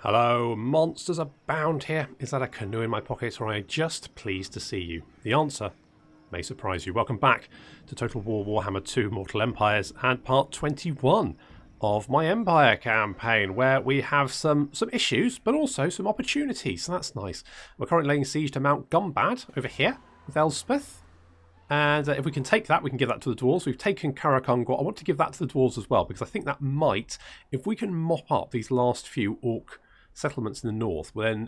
Hello, monsters abound here. Is that a canoe in my pocket, or am I just pleased to see you? The answer may surprise you. Welcome back to Total War Warhammer 2 Mortal Empires and part 21 of my Empire campaign, where we have some issues, but also some opportunities, so that's nice. We're currently laying siege to Mount Gumbatz over here with Elspeth. And if we can take that, we can give that to the dwarves. We've taken Karakungwa. I want to give that to the dwarves as well, because I think that might, if we can mop up these last few orc settlements in the north, then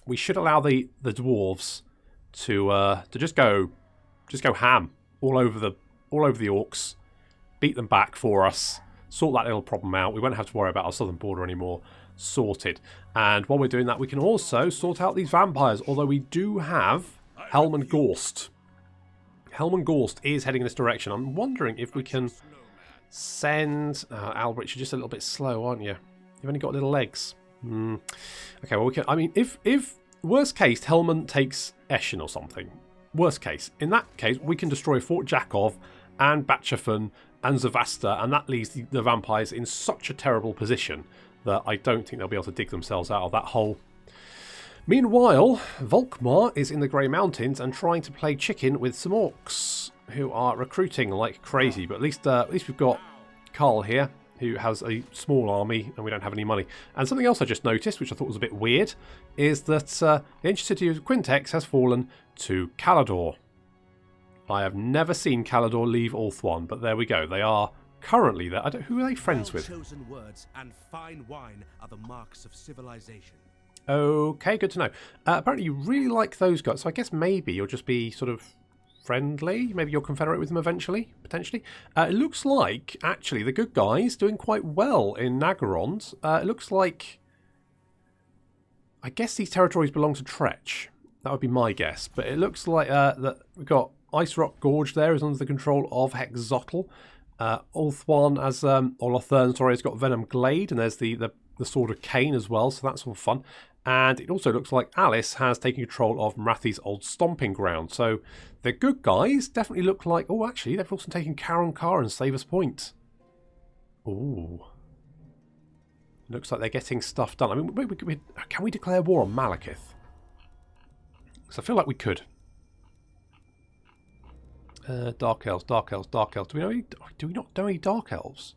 we should allow the dwarves to just go ham all over the orcs, beat them back for us, sort that little problem out. We won't have to worry about our southern border anymore. Sorted. And while we're doing that, we can also sort out these vampires. Although we do have Helm and Gorst. Helm and Gorst is heading in this direction. I'm wondering if we can send Albrecht. You're just a little bit slow, aren't you? You've only got little legs. Okay, well, we can. I mean, if worst case, Helmand takes Eschen or something. Worst case. In that case, we can destroy Fort Jakov and Bachafen and Zavasta, and that leaves the vampires in such a terrible position that I don't think they'll be able to dig themselves out of that hole. Meanwhile, Volkmar is in the Grey Mountains and trying to play chicken with some orcs who are recruiting like crazy. But at least we've got Karl here, who has a small army, and we don't have any money. And something else I just noticed, which I thought was a bit weird, is that the ancient city of Quintex has fallen to Calador. I have never seen Calador leave Ulthuan, but there we go. They are currently there. Who are they friends with? Well-chosen words and fine wine are the marks of civilization. Okay, good to know. Apparently you really like those guys, so I guess maybe you'll just be sort of friendly. Maybe you'll confederate with them eventually, potentially. It looks like, actually, the good guys doing quite well in Nagarond. It looks like, I guess these territories belong to Tretch. That would be my guess. But it looks like that we've got Ice Rock Gorge there is under the control of Hexzotl. Ulthuan, or Lothir, sorry, has got Venom Glade, and there's the Sword of Cain as well, so that's all fun. And it also looks like Alice has taken control of Mrathi's old stomping ground. So the good guys definitely look like... Oh, actually, they've also taken Karunkar and Savers Point. Ooh. Looks like they're getting stuff done. I mean, can we declare war on Malekith? Because I feel like we could. Dark Elves, Dark Elves, Dark Elves. Do we not know any Dark Elves?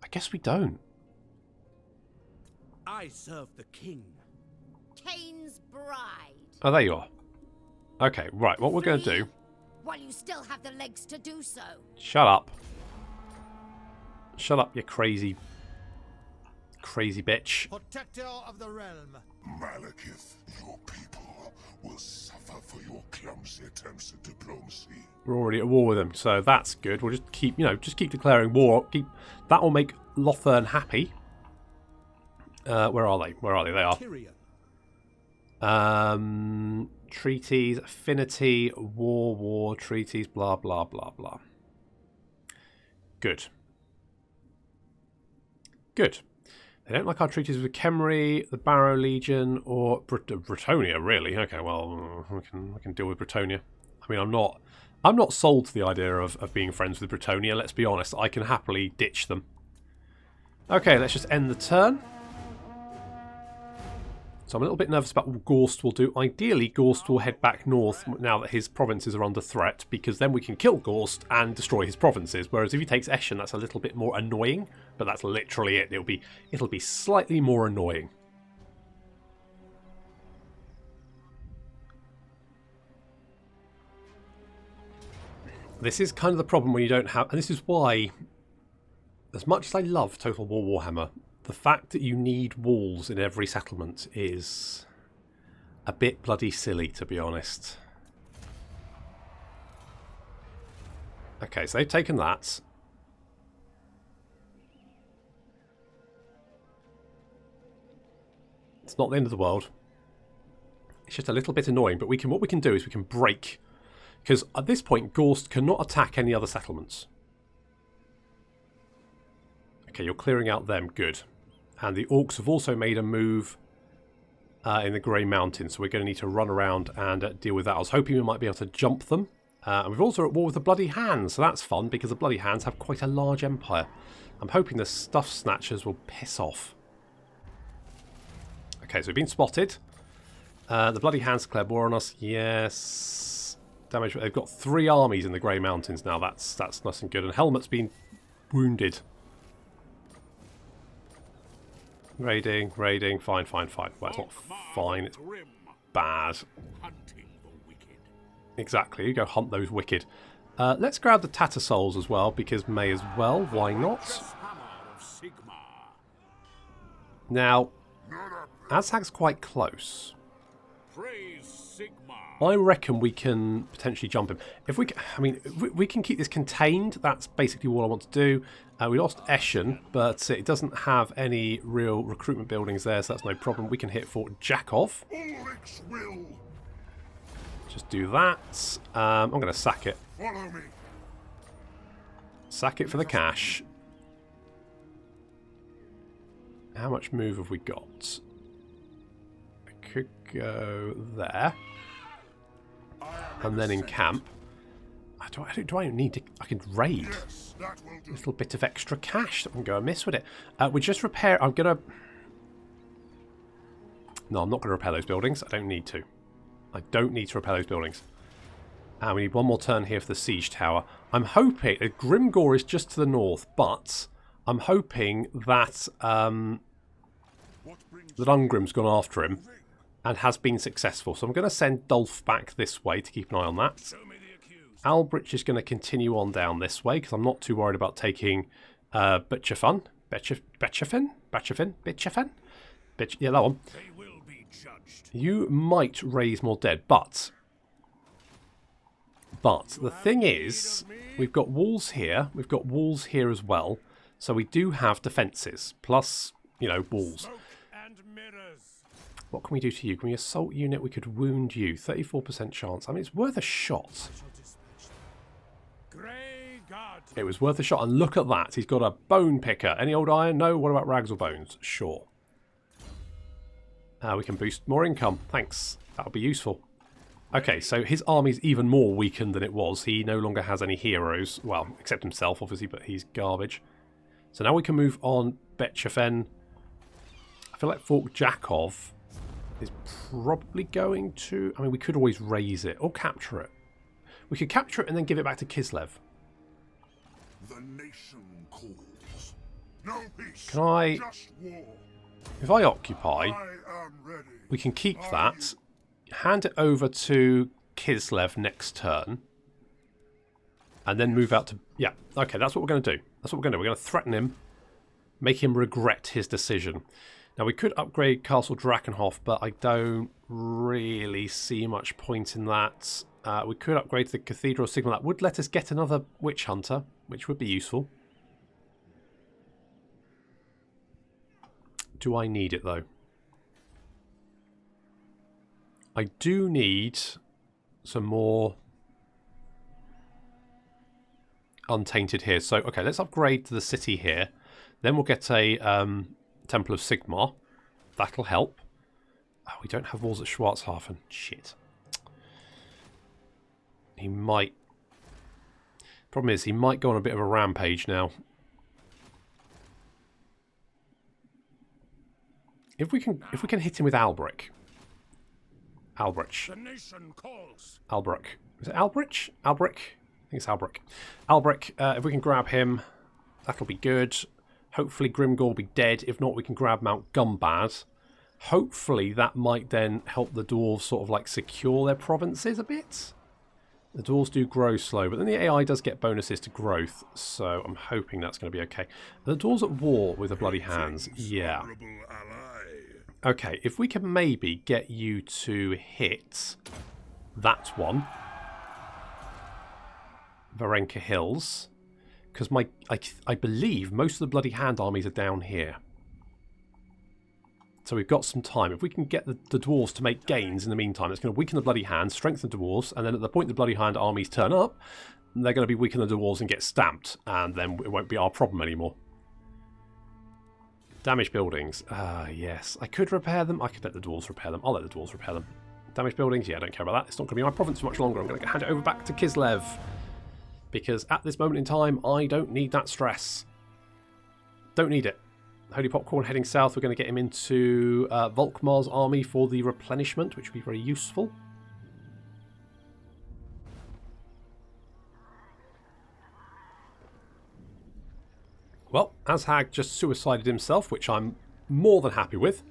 I guess we don't. I serve the king. Cain's bride. Oh, there you are. Okay, right, what we're going to do... While you still have the legs to do so. Shut up. Shut up, you crazy bitch. Protector of the realm. Malekith, your people will suffer for your clumsy attempts at diplomacy. We're already at war with them, so that's good. We'll just keep, keep declaring war. That will make Lothern happy. Where are they? Where are they? They are. Treaties, affinity, war, treaties, blah, blah, blah, blah. Good. Good. They don't like our treaties with Khemri, the Barrow Legion, or Britonia, really. Okay, well, we can deal with Britonia. I mean, I'm not sold to the idea of being friends with Britonia, let's be honest. I can happily ditch them. Okay, let's just end the turn. So I'm a little bit nervous about what Gorst will do. Ideally, Gorst will head back north now that his provinces are under threat, because then we can kill Gorst and destroy his provinces. Whereas if he takes Eschen, that's a little bit more annoying, but that's literally it. It'll be slightly more annoying. This is kind of the problem when you don't have, and this is why, as much as I love Total War Warhammer, the fact that you need walls in every settlement is a bit bloody silly, to be honest. Okay, so they've taken that. It's not the end of the world. It's just a little bit annoying, but what we can do is we can break. Because at this point, Gorst cannot attack any other settlements. Okay, you're clearing out them. Good. And the orcs have also made a move in the Grey Mountains, so we're going to need to run around and deal with that. I was hoping we might be able to jump them. And we've also at war with the Bloody Hands, so that's fun, because the Bloody Hands have quite a large empire. I'm hoping the Stuff Snatchers will piss off. Okay, so we've been spotted. The Bloody Hands declared war on us. Yes. Damage. They've got 3 armies in the Grey Mountains now. That's nice and good. And Helmet's been wounded. Raiding. Fine. Well, it's not fine. It's bad. Exactly. You go hunt those wicked. Let's grab the Tattersouls as well, because may as well. Why not? Now, Azhag's quite close. I reckon we can potentially jump him. If we, if we can keep this contained, that's basically all I want to do. We lost Eschen, but it doesn't have any real recruitment buildings there, so that's no problem. We can hit Fort Jakov. Just do that. I'm going to sack it. Sack it for the cash. How much move have we got? I could go there. And then in camp. Do I need to... I can raid. A little bit of extra cash that can go amiss with it. We just repair... I'm going to... No, I'm not going to repair those buildings. I don't need to. I don't need to repair those buildings. And we need one more turn here for the siege tower. I'm hoping... Grimgor is just to the north, but... I'm hoping that that Ungrim's gone after him and has been successful. So I'm going to send Dolph back this way to keep an eye on that. Albrich is going to continue on down this way because I'm not too worried about taking Bitchafin. Yeah, that one. You might raise more dead, but the thing is, we've got walls here. We've got walls here as well. So we do have defences, plus, you know, walls. What can we do to you? Can we assault unit? We could wound you. 34% chance. I mean, it's worth a shot. It was worth a shot. And look at that. He's got a bone picker. Any old iron? No. What about rags or bones? Sure. We can boost more income. Thanks. That'll be useful. Okay, so his army's even more weakened than it was. He no longer has any heroes. Well, except himself, obviously, but he's garbage. So now we can move on Betchafen. I feel like Fort Jakov is probably going to... I mean, we could always raise it or capture it. We could capture it and then give it back to Kislev. The nation calls. No peace, can I... just war. If I occupy, I am ready. We can keep that. Hand it over to Kislev next turn. And then move out to... Yeah, okay, that's what we're going to do. That's what we're going to do. We're going to threaten him. Make him regret his decision. Now, we could upgrade Castle Drakenhof, but I don't really see much point in that. We could upgrade to the Cathedral Signal. That would let us get another Witch Hunter, which would be useful. Do I need it, though? I do need some more... Untainted here. So, okay, let's upgrade to the city here. Then we'll get a Temple of Sigmar. That'll help. Oh, we don't have walls at Schwarzhafen. Shit. He might... Problem is, he might go on a bit of a rampage now. If we can hit him with Albric. Albrich. The nation calls. Albric. Is it Albrich? Albric? I think it's Albric. Albric, if we can grab him, that'll be good. Hopefully Grimgor will be dead. If not, we can grab Mount Gumbaz. Hopefully that might then help the dwarves sort of like secure their provinces a bit. The dwarves do grow slow, but then the AI does get bonuses to growth, so I'm hoping that's going to be okay. The dwarves at war with the Bloody Hands, yeah. Okay, if we can maybe get you to hit that one. Varenka Hills. Because I believe most of the Bloody Hand armies are down here. So we've got some time. If we can get the dwarves to make gains in the meantime, it's going to weaken the Bloody Hand, strengthen the dwarves, and then at the point the Bloody Hand armies turn up, they're going to be weaken the dwarves and get stamped, and then it won't be our problem anymore. Damaged buildings. Yes. I could repair them. I could let the dwarves repair them. I'll let the dwarves repair them. Damaged buildings. Yeah, I don't care about that. It's not going to be my province for much longer. I'm going to hand it over back to Kislev. Because at this moment in time, I don't need that stress. Don't need it. Holy Popcorn heading south. We're going to get him into Volkmar's army for the replenishment, which will be very useful. Well, Azhag just suicided himself, which I'm more than happy with.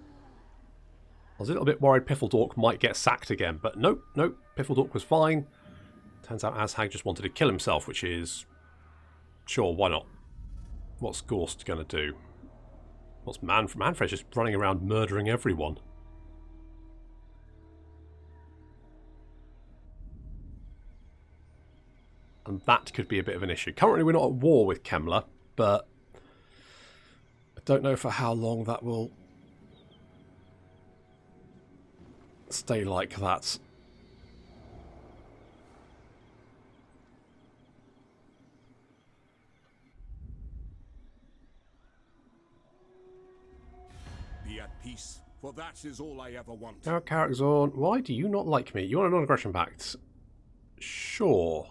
I was a little bit worried Piffledork might get sacked again, but nope, nope, Piffledork was fine. Turns out Azhag just wanted to kill himself, which is... sure, why not? What's Gorst going to do? What's Manfred's just running around murdering everyone. And that could be a bit of an issue. Currently we're not at war with Kemler, but I don't know for how long that will stay like that. Be at peace, for that is all I ever want. Now, Karakzorn, why do you not like me? You want a non-aggression pact? Sure.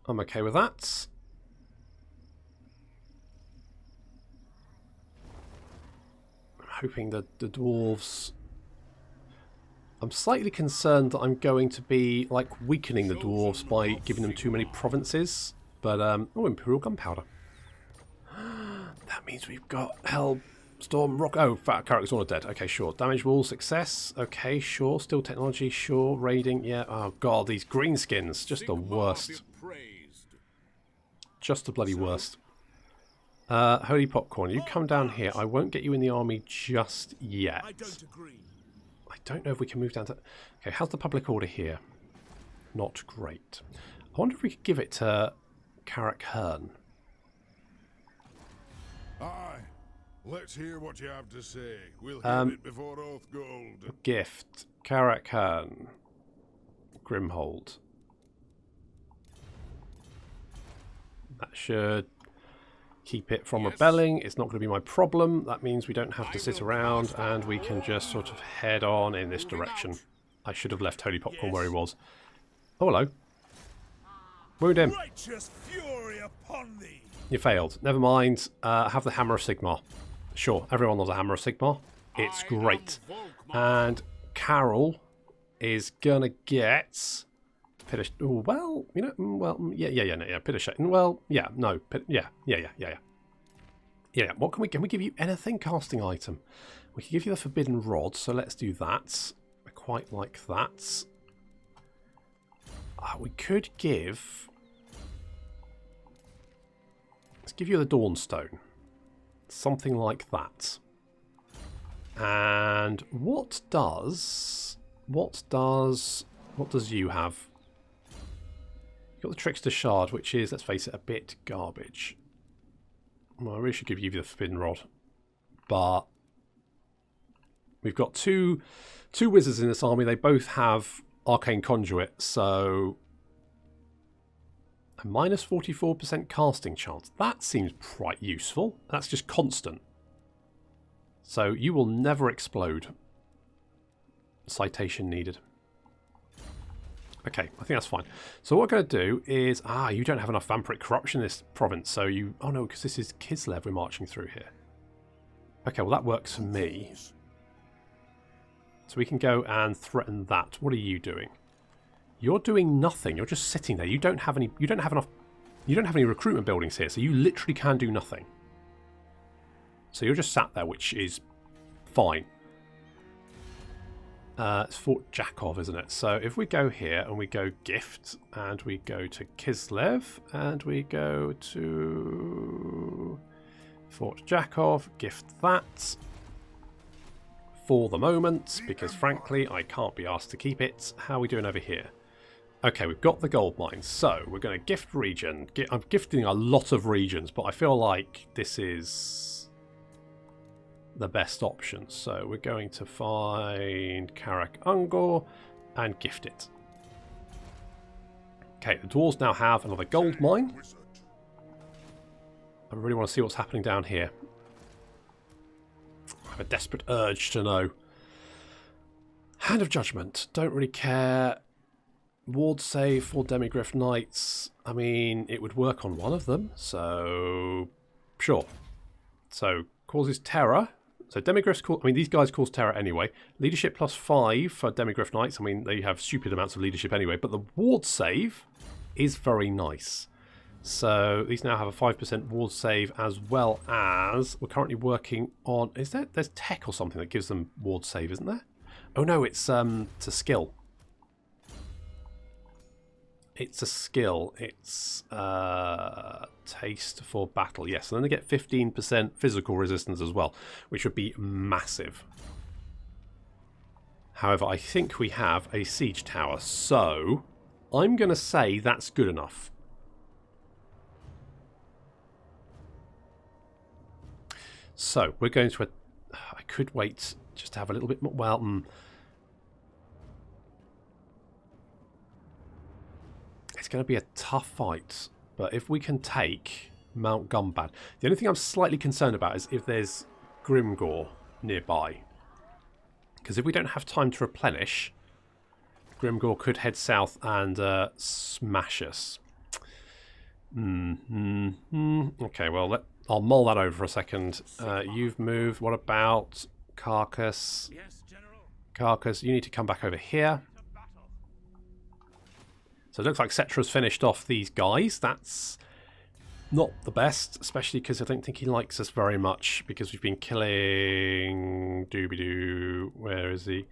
I'm okay with that. I'm hoping that the dwarves... I'm slightly concerned that I'm going to be, like, weakening the dwarves by giving them too many provinces. But, oh, Imperial Gunpowder. That means we've got Hellstorm, Rock... Oh, Karakzorn are dead. Okay, sure. Damage wall, success. Okay, sure. Still technology, sure. Raiding, yeah. Oh, God, these greenskins. Just the worst. Just the bloody worst. Holy Popcorn, you come down here. I won't get you in the army just yet. I don't agree. I don't know if we can move down to... Okay, how's the public order here? Not great. I wonder if we could give it to Karak Hearn. Aye. Let's hear what you have to say. We'll hear it before Oath Gold. Gift. Karak Hearn. Grimhold. That should keep it from rebelling. It's not going to be my problem. That means we don't have to sit around and we can just sort of head on in this direction. I should have left Holy Popcorn where he was. Oh, hello. Wound him. Righteous fury upon thee. You failed. Never mind. Have the Hammer of Sigmar. Sure, everyone loves a Hammer of Sigmar. It's great. And Carol is going to get... Oh, well, you know, well, yeah, Pidashane. Well, yeah, no, yeah. What can we give you anything casting item? We can give you the Forbidden Rod, so let's do that. I quite like that. We could give... Let's give you the Dawnstone. Something like that. And what does you have? You've got the Trickster Shard, which is, let's face it, a bit garbage. Well, I really should give you the Forbidden Rod. But we've got two wizards in this army. They both have Arcane Conduit, so a minus 44% casting chance. That seems quite useful. That's just constant. So you will never explode. Citation needed. Okay, I think that's fine. So what we're going to do is... you don't have enough Vampiric Corruption in this province, so you... Oh no, because this is Kislev we're marching through here. Okay, well that works for me. So we can go and threaten that. What are you doing? You're doing nothing. You're just sitting there. You don't have any recruitment buildings here, so you literally can do nothing. So you're just sat there, which is fine. It's Fort Jakov, isn't it? So if we go here and we go gift, and we go to Kislev, and we go to Fort Jakov, gift that for the moment, because frankly I can't be asked to keep it. How are we doing over here? Okay, we've got the gold mines, so we're going to gift region. I'm gifting a lot of regions, but I feel like this is the best option. So we're going to find Karak Ungor and gift it. Okay, the dwarves now have another gold mine. I really want to see what's happening down here. I have a desperate urge to know. Hand of Judgment. Don't really care. Ward save for Demigryph Knights. I mean, it would work on one of them, so Sure. So, causes terror. So, Demigryphs cause... I mean, these guys cause terror anyway. Leadership +5 for Demigryph Knights. I mean, they have stupid amounts of leadership anyway. But the ward save is very nice. So, these now have a 5% ward save, as well as... We're currently working on... There's tech or something that gives them ward save, isn't there? Oh, no, it's a skill. It's a skill. It's taste for battle. Yes, and then they get 15% physical resistance as well, which would be massive. However, I think we have a siege tower, so I'm going to say that's good enough. So we're going to... I could wait just to have a little bit more... Well, it's going to be a tough fight, but if we can take Mount Gumbatz... The only thing I'm slightly concerned about is if there's Grimgor nearby. Because if we don't have time to replenish, Grimgor could head south and smash us. Okay, well, I'll mull that over for a second. You've moved. What about Carcass? Yes, General. Carcass, you need to come back over here. So it looks like Cetra's finished off these guys. That's not the best, especially because I don't think he likes us very much, because we've been killing... Doobie-doo. Where is he?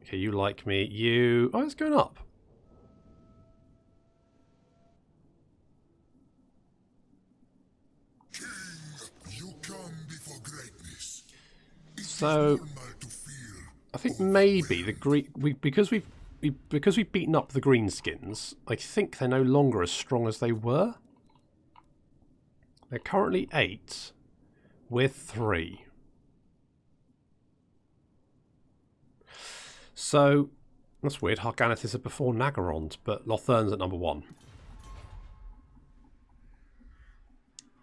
Okay, you like me. You... Oh, it's going up. King, you come before greatness. So I think maybe the because we've beaten up the greenskins, I think they're no longer as strong as they were. They're currently 8. We're 3. So that's weird. Harganeth are before Naggarond, but Lothirn's at number 1.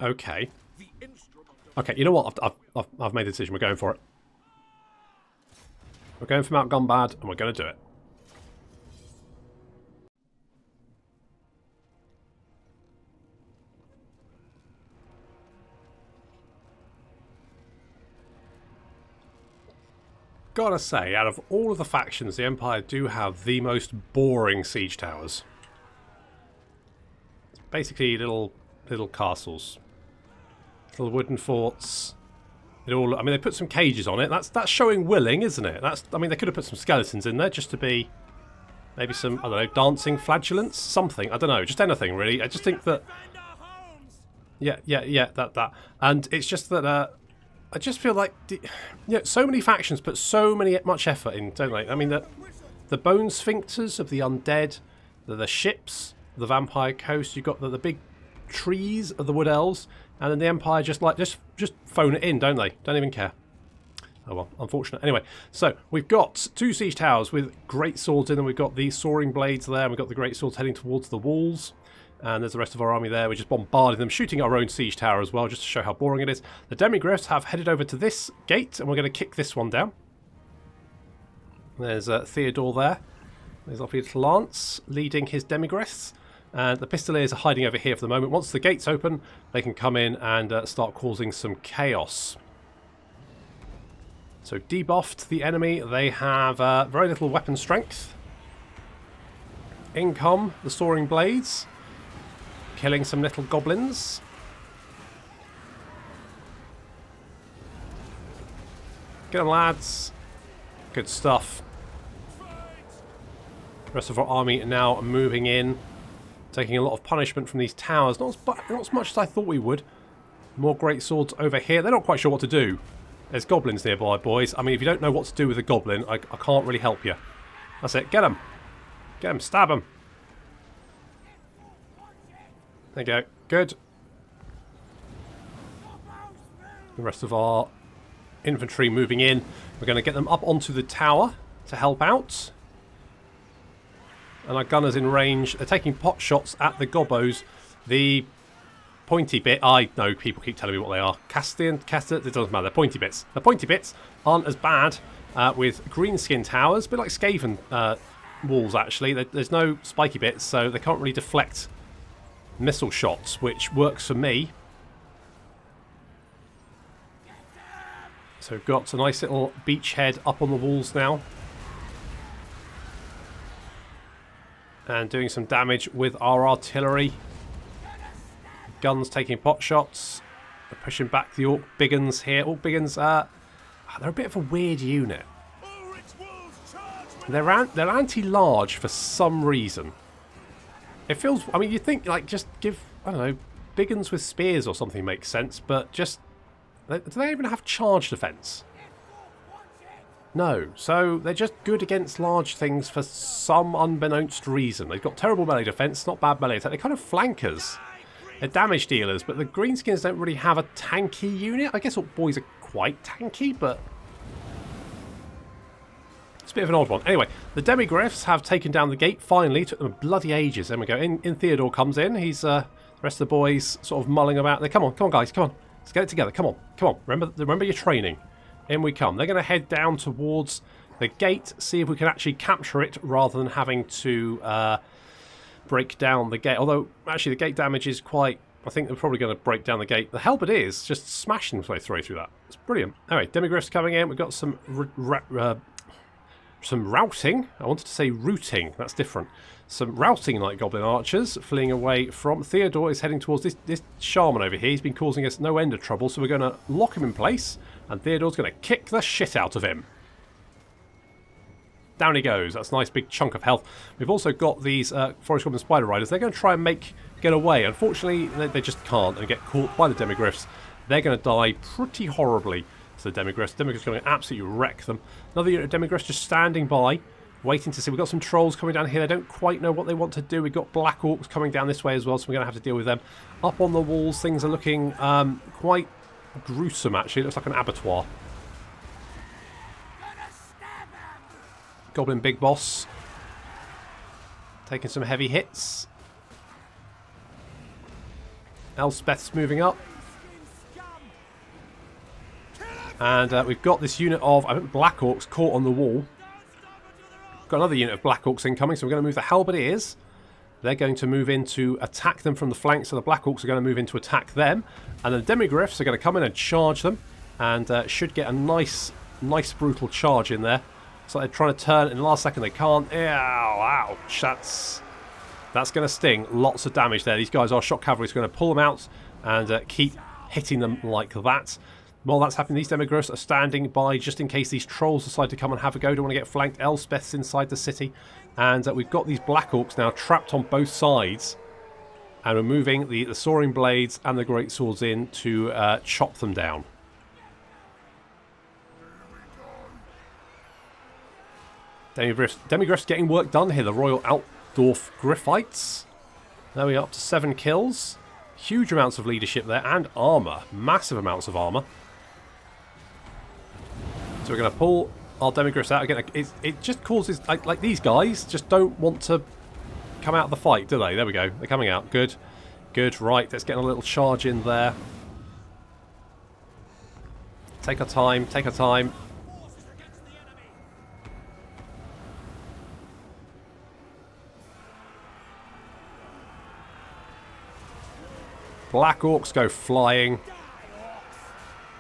Okay. Okay, you know what? I've made the decision. We're going for it. We're going for Mount Gumbatz, and we're going to do it. Gotta say, out of all of the factions, the Empire do have the most boring siege towers. Basically, little castles, little wooden forts. I mean, they put some cages on it. That's showing willing, isn't it? I mean, they could have put some skeletons in there just to be maybe some, I don't know, dancing flagellants, something. I don't know, just anything really. I just think that, yeah, that, and it's just that. I just feel like, so many factions put so much effort in, don't they? I mean, the bone sphincters of the undead, the ships, the vampire coast. You've got the big trees of the wood elves, and then the Empire just phone it in, don't they? Don't even care. Oh well, unfortunate. Anyway, so we've got 2 siege towers with great swords in them. We've got the soaring blades there, and we've got the great swords heading towards the walls. And there's the rest of our army there. We're just bombarding them, shooting our own siege tower as well, just to show how boring it is. The Demigryphs have headed over to this gate, and we're going to kick this one down. There's Theodore there. There's our little Lance leading his Demigryphs. And the Pistoliers are hiding over here for the moment. Once the gates open, they can come in and start causing some chaos. So debuffed the enemy. They have very little weapon strength. In come the soaring blades, killing some little goblins. Get them, lads. Good stuff. The rest of our army now moving in, taking a lot of punishment from these towers. Not as much as I thought we would. More great swords over here. They're not quite sure what to do. There's goblins nearby, boys. I mean, if you don't know what to do with a goblin, I can't really help you. That's it. Get them. Get them. Stab them. There you go. Good. The rest of our infantry moving in. We're going to get them up onto the tower to help out. And our gunners in range. They're taking pot shots at the gobbos. The pointy bit, I know people keep telling me what they are. Castor, it doesn't matter. They're pointy bits. The pointy bits aren't as bad with greenskin towers, a bit like Skaven walls actually. There's no spiky bits, so they can't really deflect missile shots, which works for me. So we've got a nice little beachhead up on the walls now. And doing some damage with our artillery. Guns taking pot shots. They're pushing back the Orc Biggins here. Orc Biggins, they're a bit of a weird unit. They're anti-large for some reason. It feels... I mean, you'd think, like, just give... I don't know, Biggins with spears or something makes sense, but just... Do they even have charge defense? No. So they're just good against large things for some unbeknownst reason. They've got terrible melee defense, not bad melee attack. They're kind of flankers. They're damage dealers, but the Greenskins don't really have a tanky unit. I guess Orc Boys are quite tanky, but... it's a bit of an odd one. Anyway, the Demigryphs have taken down the gate finally. Took them bloody ages. There we go. In Theodore comes in. He's the rest of the boys sort of mulling about. Come on guys, come on. Let's get it together. Come on. Remember your training. In we come. They're going to head down towards the gate, see if we can actually capture it rather than having to break down the gate. Although, actually, the gate damage is quite... I think they're probably going to break down the gate. The halberdiers just smashing their way through that. It's brilliant. Anyway, Demigryphs coming in. We've got some routing. I wanted to say routing. That's different. Some routing Night Goblin archers fleeing away from... Theodore is heading towards this shaman over here. He's been causing us no end of trouble, so we're going to lock him in place, and Theodore's going to kick the shit out of him. Down he goes. That's a nice big chunk of health. We've also got these Forest Goblin Spider Riders. They're going to try and get away. Unfortunately, they just can't and get caught by the Demigryphs. They're going to die pretty horribly to the Demigryphs. Demigryphs are going to absolutely wreck them. Another unit of Demigryphs just standing by, waiting to see. We've got some trolls coming down here. They don't quite know what they want to do. We've got Black Orcs coming down this way as well, so we're going to have to deal with them. Up on the walls, things are looking quite gruesome, actually. It looks like an abattoir. Goblin Big Boss taking some heavy hits. Elspeth's moving up. And we've got this unit of, I think, Black Orcs caught on the wall. Got another unit of Black Orcs incoming, so we're going to move the Halberdiers. They're going to move in to attack them from the flank, so the Black Orcs are going to move in to attack them. And the Demigryphs are going to come in and charge them, and should get a nice brutal charge in there. So they're trying to turn in the last second. They can't. Ow, ouch. That's going to sting. Lots of damage there. These guys are shock cavalry, so we're going to pull them out and keep hitting them like that. While that's happening, these Demigryphs are standing by just in case these trolls decide to come and have a go. Don't want to get flanked. Elspeth's inside the city. And we've got these Black Orcs now trapped on both sides. And we're moving the Soaring Blades and the Great Swords in to chop them down. Demigryphs getting work done here. The Royal Altdorf Gryphites. There we are, up to 7 kills. Huge amounts of leadership there and armour. Massive amounts of armour. So we're going to pull our Demigryphs out again. It just causes... Like these guys just don't want to come out of the fight, do they? There we go. They're coming out. Good. Good. Right, let's get a little charge in there. Take our time. Take our time. Black Orcs go flying.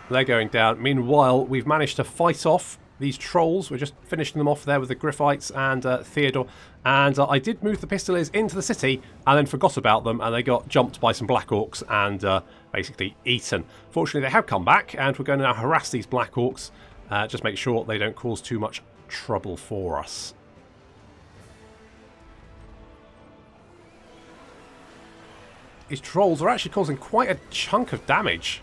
They're going down. Meanwhile, we've managed to fight off these trolls. We're just finishing them off there with the Gryphites and Theodore. And I did move the Pistoliers into the city and then forgot about them, and they got jumped by some Black Orcs and basically eaten. Fortunately, they have come back, and we're going to now harass these Black Orcs. Just make sure they don't cause too much trouble for us. These trolls are actually causing quite a chunk of damage.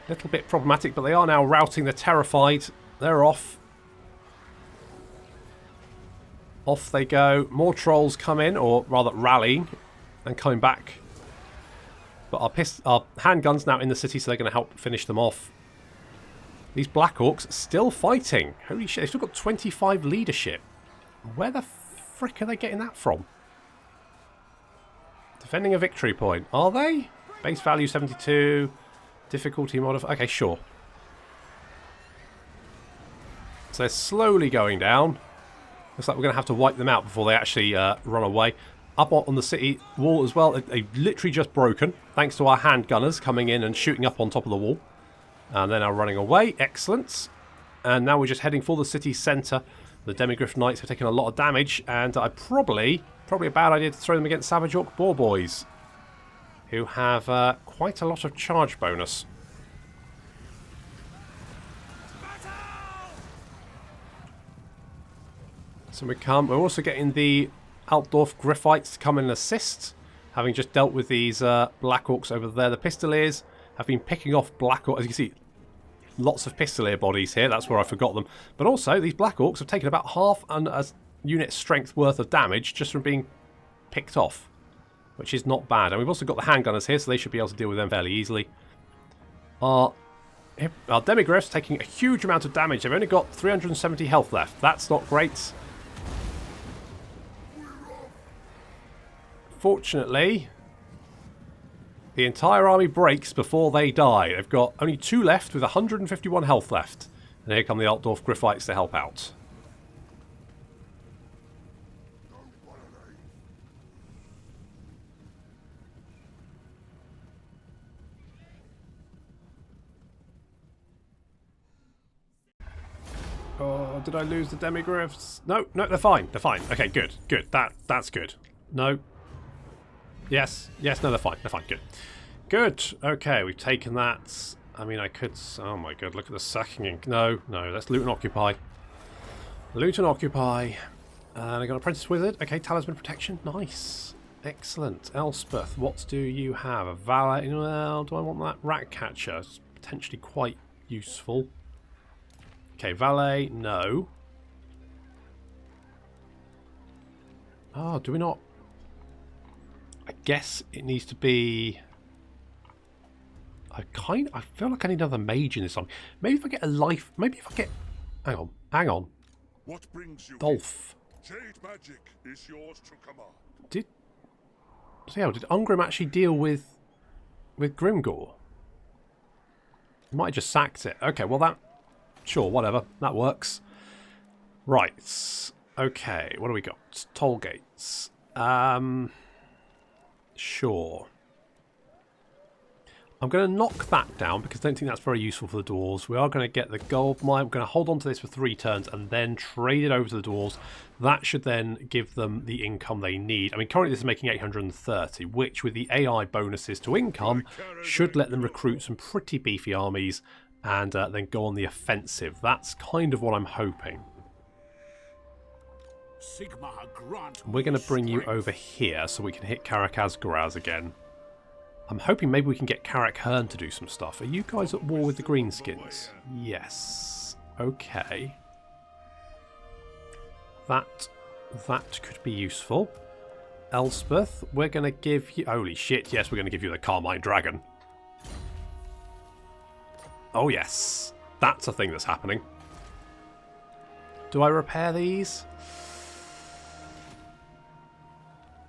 A little bit problematic, but they are now routing. They're terrified. They're off. Off they go. More trolls come in, or rather rallying and coming back. But our handguns now in the city, so they're going to help finish them off. These Black Orcs still fighting. Holy shit, they've still got 25 leadership. Where the frick are they getting that from? Defending a victory point. Are they? Base value 72. Difficulty modifier. Okay, sure. So they're slowly going down. Looks like we're going to have to wipe them out before they actually run away. Up on the city wall as well. They've literally just broken. Thanks to our handgunners coming in and shooting up on top of the wall. And they're now running away. Excellent. And now we're just heading for the city centre. The Demigryph Knights have taken a lot of damage, and I probably a bad idea to throw them against Savage Orc Boar Boys, who have quite a lot of charge bonus. So we're also getting the Altdorf Griffites to come and assist, having just dealt with these Black Orcs over there. The Pistoliers have been picking off Black Orcs. As you can see, lots of Pistolier bodies here. That's where I forgot them. But also, these Black Orcs have taken about half a unit strength worth of damage just from being picked off, which is not bad. And we've also got the handgunners here, so they should be able to deal with them fairly easily. Our Demigryphs taking a huge amount of damage. They've only got 370 health left. That's not great. Fortunately, the entire army breaks before they die. They've got only 2 left with 151 health left. And here come the Altdorf Griffites to help out. Oh, did I lose the Demigryphs? No, they're fine. They're fine. Okay, good. That's good. No. Yes, no, they're fine. Good. Okay, we've taken that. I mean, I could... Oh my god, look at the sacking ink. No, let's loot and occupy. And I got Apprentice Wizard. Okay, Talisman Protection. Nice. Excellent. Elspeth, what do you have? A Valet? Well, do I want that? Rat Catcher. It's potentially quite useful. Okay, Valet, no. Oh, do we not... I guess it needs to be... I feel like I need another mage in this song. Maybe if I get a life... Maybe if I get... Hang on. What brings you Dolph. Jade magic is yours to command. Did Ungrim actually deal with Grimgore? He might have just sacked it. Okay, well that... Sure, whatever. That works. Right. Okay, what do we got? Toll gates. Sure. I'm going to knock that down because I don't think that's very useful for the dwarves. We are going to get the gold mine. We're going to hold on to this for 3 turns and then trade it over to the dwarves. That should then give them the income they need. I mean, currently this is making 830, which with the AI bonuses to income should let them recruit some pretty beefy armies and then go on the offensive. That's kind of what I'm hoping. We're going to bring you over here so we can hit Karak Asgaraz again. I'm hoping maybe we can get Karak Hearn to do some stuff. Are you guys at war with the Greenskins? Yes. Okay. That could be useful. Elspeth, we're going to give you... Holy shit, yes, we're going to give you the Carmine Dragon. Oh yes. That's a thing that's happening. Do I repair these?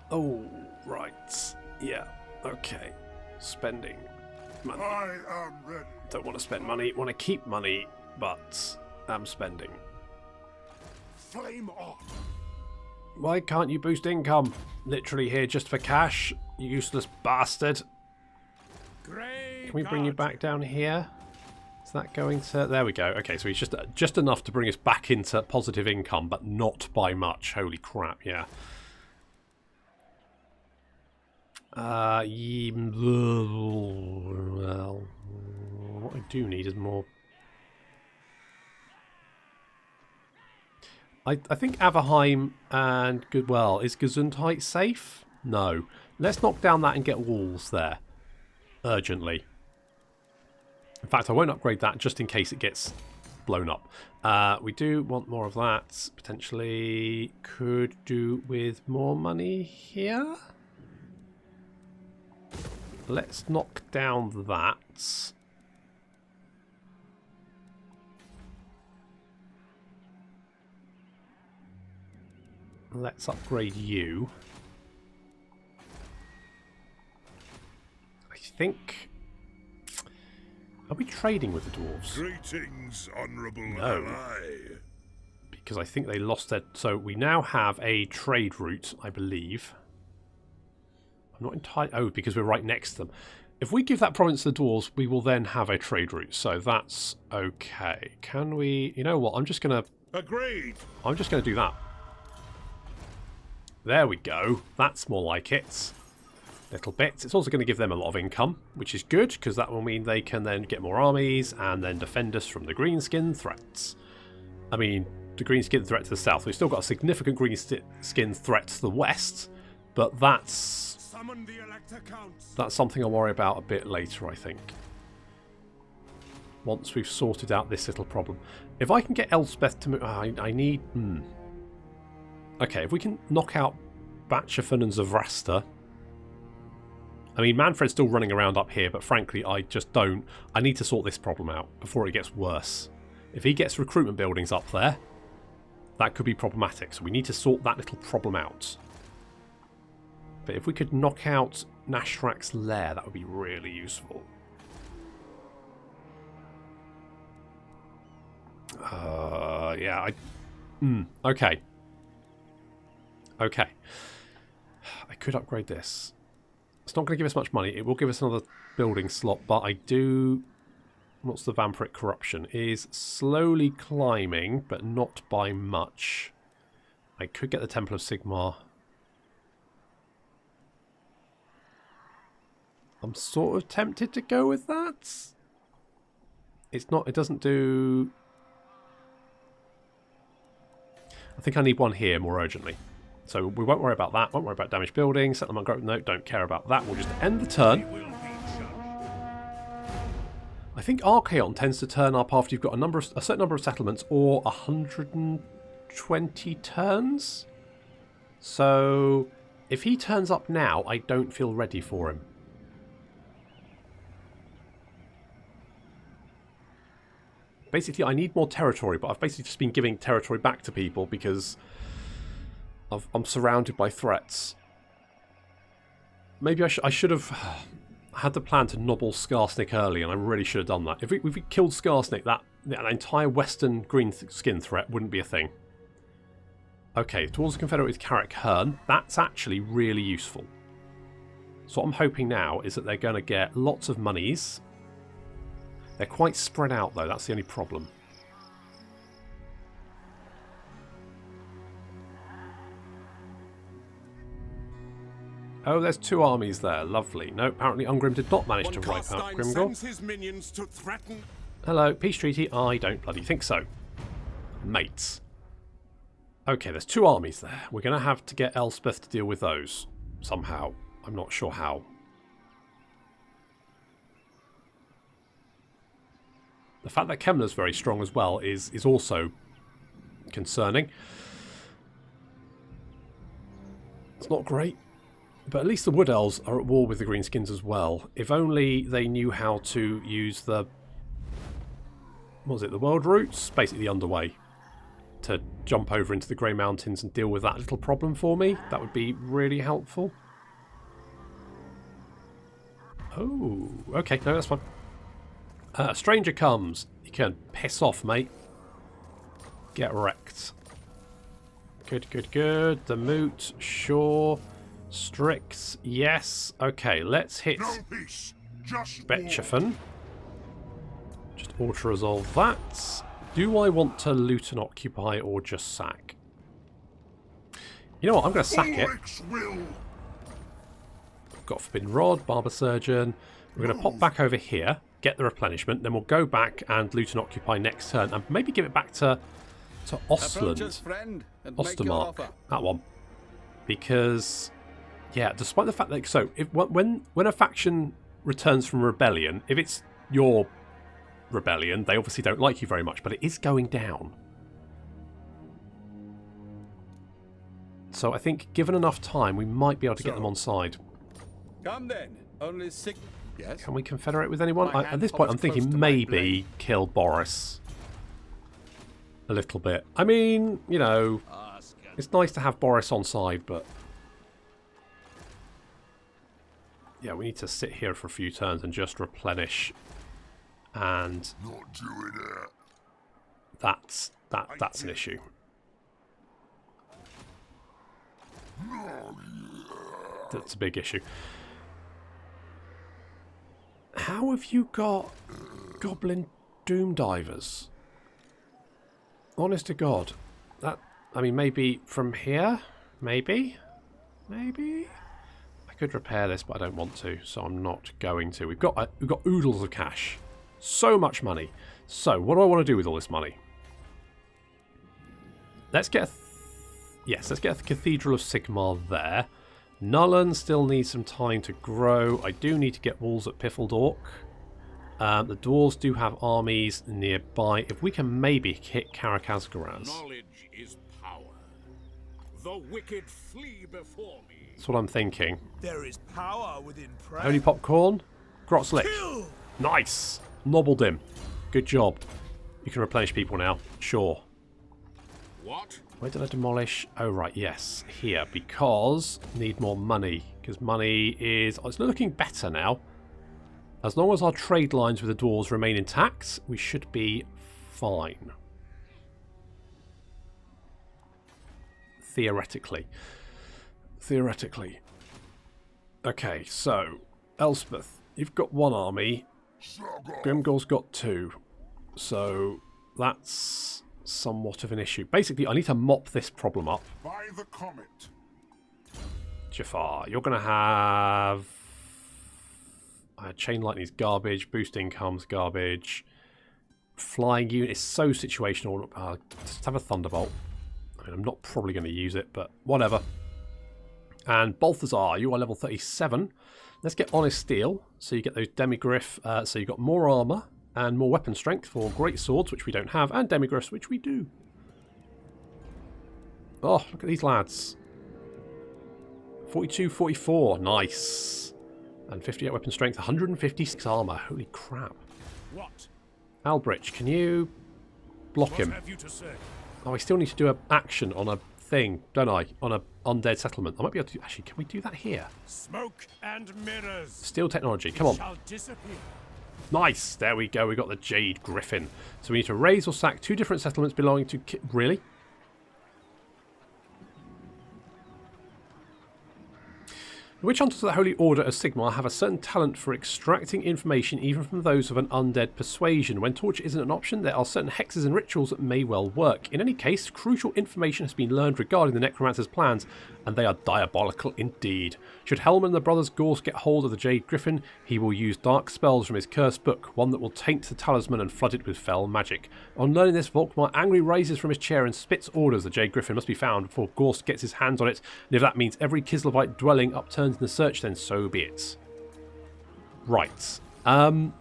Oh, right. Yeah, okay. Spending money. I am ready. Don't want to spend money. Want to keep money, but I'm spending. Flame on. Why can't you boost income? Literally here just for cash, you useless bastard. Can we bring you back down here? Is that going to... There we go. Okay, so he's just enough to bring us back into positive income, but not by much. Holy crap, yeah. Well, what I do need is more... I think Averheim and Goodwell. Is Gesundheit safe? No. Let's knock down that and get walls there. Urgently. In fact, I won't upgrade that just in case it gets blown up. We do want more of that. Potentially could do with more money here. Let's knock down that. Let's upgrade you. I think... Are we trading with the dwarves? Greetings, honourable No. ally. Because I think they lost their... So we now have a trade route, I believe. I'm not entirely... Oh, because we're right next to them. if we give that province to the dwarves, we will then have a trade route. So that's okay. Can we... You know what? I'm just going to... Agreed. I'm just going to do that. There we go. That's more like it. Little bits. It's also going to give them a lot of income, which is good, because that will mean they can then get more armies and then defend us from the greenskin threats. I mean, the greenskin threat to the south. We've still got a significant greenskin threat to the west, but that's something I'll worry about a bit later, I think. Once we've sorted out this little problem. If I can get Elspeth to move... I need... Okay, if we can knock out Batchafan and Zavrasta... I mean, Manfred's still running around up here, but frankly, I just don't... I need to sort this problem out before it gets worse. If he gets recruitment buildings up there, that could be problematic. So we need to sort that little problem out. But if we could knock out Nashrak's lair, that would be really useful. Yeah, okay. Okay. I could upgrade this. It's not going to give us much money. It will give us another building slot, but I do... What's the vampiric corruption? Is slowly climbing, but not by much. I could get the Temple of Sigmar. I'm sort of tempted to go with that. It's not... It doesn't do... I think I need one here more urgently. So we won't worry about that. Won't worry about damaged buildings. Settlement growth. No, don't care about that. We'll just end the turn. I think Archaon tends to turn up after you've got a certain number of settlements or 120 turns. So if he turns up now, I don't feel ready for him. Basically, I need more territory, but I've basically just been giving territory back to people because I'm surrounded by threats. Maybe I should have had the plan to nobble Skarsnik early, and I really should have done that. If we killed Skarsnik, that entire western green skin threat wouldn't be a thing. Okay, towards the Confederate with Carrick Hearn. That's actually really useful. So what I'm hoping now is that they're going to get lots of monies. They're quite spread out, though. That's the only problem. Oh, there's two armies there. Lovely. No, apparently Ungrim did not manage to wipe out Grimgor. Hello, peace treaty? I don't bloody think so. Mates. Okay, there's two armies there. We're going to have to get Elspeth to deal with those. Somehow. I'm not sure how. The fact that Kemner's very strong as well is also concerning. It's not great. But at least the Wood Elves are at war with the Greenskins as well. If only they knew how to use the... What was it? The World Rites? Basically the underway. To jump over into the Grey Mountains and deal with that little problem for me. That would be really helpful. Oh, okay. No, that's fine. A stranger comes. You can piss off, mate. Get wrecked. Good, good, good. The Moot, sure. Strix, yes. Okay, let's hit Betchafan. Just auto-resolve that. Do I want to loot and occupy or just sack? You know what, I'm going to sack it. Got Forbidden Rod, Barber Surgeon. We're going to pop back over here, get the replenishment, then we'll go back and loot and occupy next turn, and maybe give it back to Ostland. Ostermark, that one. Because... yeah, despite the fact that... So, when a faction returns from rebellion, if it's your rebellion, they obviously don't like you very much, but it is going down. So I think, given enough time, we might be able to get them on side. Come then. Only six... Yes? Can we confederate with anyone? At this point, I'm thinking maybe kill Boris. A little bit. I mean, you know, it's nice to have Boris on side, but... yeah, we need to sit here for a few turns and just replenish, and Not doing it. that's an issue. That's a big issue. How have you got Goblin Doom Divers? Honest to God. That, I mean, maybe from here? Maybe? Maybe? I could repair this, but I don't want to, so I'm not going to. We've got oodles of cash. So much money. So, what do I want to do with all this money? Let's get let's get the Cathedral of Sigmar there. Nullen still needs some time to grow. I do need to get walls at Piffledork. The dwarves do have armies nearby. If we can maybe hit Karakazgaraz. Knowledge is power. The wicked flee before me. That's what I'm thinking. There is power within prayer. Holy Popcorn. Grotzlick. Nice. Nobbled him. Good job. You can replenish people now. Sure. What? Where did I demolish? Oh, right, yes. Here, because need more money. Because money is... Oh, it's looking better now. As long as our trade lines with the dwarves remain intact, we should be fine. Theoretically. Theoretically. Okay, so, Elspeth, you've got one army. Grimgor's got two. So, that's somewhat of an issue. Basically, I need to mop this problem up. By the comet. Jafar, you're going to have... Chain Lightning's garbage. Boost income's garbage. Flying unit is so situational. Just have a Thunderbolt. I mean, I'm not probably going to use it, but whatever. And Balthazar, you are level 37. Let's get Honest Steel. So you get those Demigryph. So you've got more armour and more weapon strength for great swords, which we don't have, and Demigryphs, which we do. Oh, look at these lads. 42, 44. Nice. And 58 weapon strength, 156 armour. Holy crap. What? Albrich, can you block him? What have you to say? Oh, I still need to do an action on a thing, don't I? On a undead settlement. I might be able to... Actually, can we do that here? Smoke and mirrors. Steel technology, come on. Shall disappear. Nice, there we go. We got the Jade Griffin. So we need to raise or sack 2 different settlements belonging to... Really? The Witch Hunters of the Holy Order of Sigmar have a certain talent for extracting information even from those of an undead persuasion. When torture isn't an option, there are certain hexes and rituals that may well work. In any case, crucial information has been learned regarding the Necromancer's plans, and they are diabolical indeed. Should Helm and the brothers Gorse get hold of the Jade Griffin, he will use dark spells from his cursed book, one that will taint the talisman and flood it with fell magic. On learning this, Volkmar angrily rises from his chair and spits orders. The Jade Griffin must be found before Gorse gets his hands on it, and if that means every Kislevite dwelling upturns in the search, then so be it. Right. Well,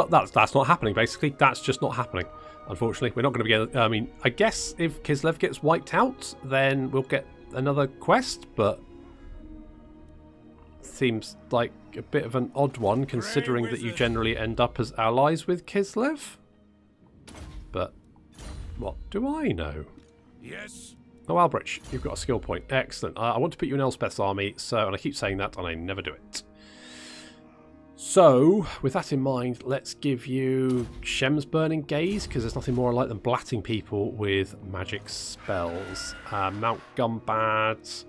that's not happening, basically. That's just not happening, unfortunately. We're not going to be... I mean, I guess if Kislev gets wiped out, then we'll get another quest, but... Seems like a bit of an odd one, considering that you generally end up as allies with Kislev. But what do I know? Yes. Oh, Albrich, you've got a skill point. Excellent. I want to put you in Elspeth's army, so, and I keep saying that, and I never do it. So, with that in mind, let's give you Shem's Burning Gaze, because there's nothing more alike than blatting people with magic spells. Mount Gumbatz.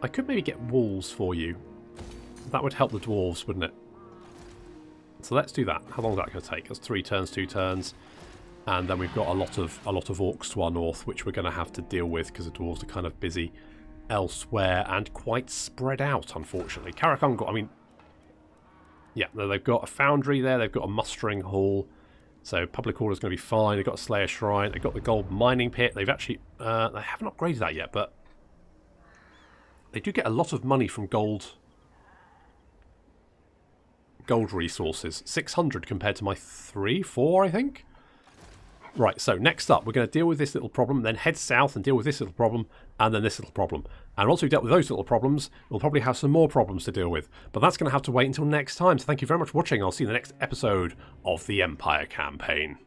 I could maybe get walls for you. That would help the dwarves, wouldn't it? So let's do that. How long is that going to take? That's 3 turns, 2 turns. And then we've got a lot of orcs to our north, which we're going to have to deal with because the dwarves are kind of busy elsewhere and quite spread out, unfortunately. Karakhan, I mean, yeah, they've got a foundry there. They've got a mustering hall. So public order is going to be fine. They've got a Slayer Shrine. They've got the gold mining pit. They've actually, they haven't upgraded that yet, but they do get a lot of money from gold resources. 600 compared to my 4, I think. Right, so next up, we're going to deal with this little problem, then head south and deal with this little problem, and then this little problem. And once we've dealt with those little problems, we'll probably have some more problems to deal with. But that's going to have to wait until next time. So thank you very much for watching. I'll see you in the next episode of the Empire Campaign.